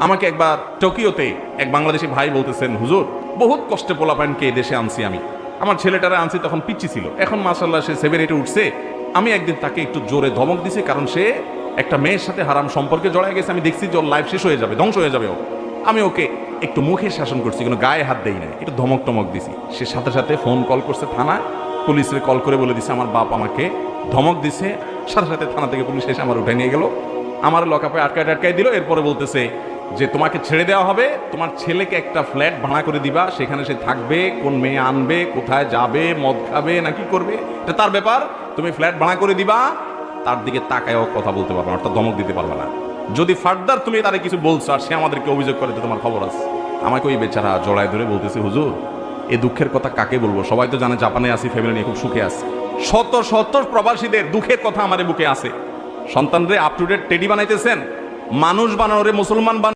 আমাকে একবার টোকিওতে এক বাংলাদেশি ভাই বলতেছেন, হুজুর বহুত কষ্টে পোলাপানকে দেশে আনছি আমি, আমার ছেলেটারা আনছি তখন পিচ্ছি ছিল, এখন মাশাআল্লাহ সে 7-8 উঠছে। আমি একদিন তাকে একটু জোরে ধমক দিছি, কারণ সে একটা মেয়ের সাথে হারাম সম্পর্কে জড়ায় গেছে। আমি দেখছি যে ওর লাইফ শেষ হয়ে যাবে, ধ্বংস হয়ে যাবে ও। আমি ওকে একটু মুখে শাসন করছি, কোনো গায়ে হাত দেই না, একটু ধমক টমক দিছি। সে সাথে সাথে ফোন কল করছে থানায়, পুলিশে কল করে বলে দিছে আমার বাপ আমাকে ধমক দিছে। সাথে সাথে থানা থেকে পুলিশ এসে আমার উঠে নিয়ে গেল, আমার লকআপে আটকায় দিল। এরপরে বলতেছে যে তোমাকে ছেড়ে দেওয়া হবে, তোমার ছেলেকে একটা ফ্ল্যাট ভাড়া করে দিবা, সেখানে সে থাকবে, কোন মেয়ে আনবে, কোথায় যাবে, মদ খাবে নাকি করবে এটা তার ব্যাপার, তুমি ফ্ল্যাট ভাড়া করে দিবা, তার দিকে তাকায়ও কথা বলতে পারবে না, অর্থাৎ ধমক দিতে পারবে না। যদি ফার্দার তুমি তারে কিছু বলছো আর সে আমাদেরকে অভিযোগ করে, তোমার খবর আছে। আমাকে ওই বেচারা জড়ায় ধরে বলতেছে, হুজুর এই দুঃখের কথা কাকে বলবো, সবাই তো জানে জাপানে আছি, ফ্যামিলি নিয়ে খুব সুখে আছি, শত শত প্রবাসীদের দুঃখের কথা আমার বুকে আছে। সন্তানরে আপ টু ডেট টেডি বানাইতেছেন, মানুষ বানানোরে মুসলমান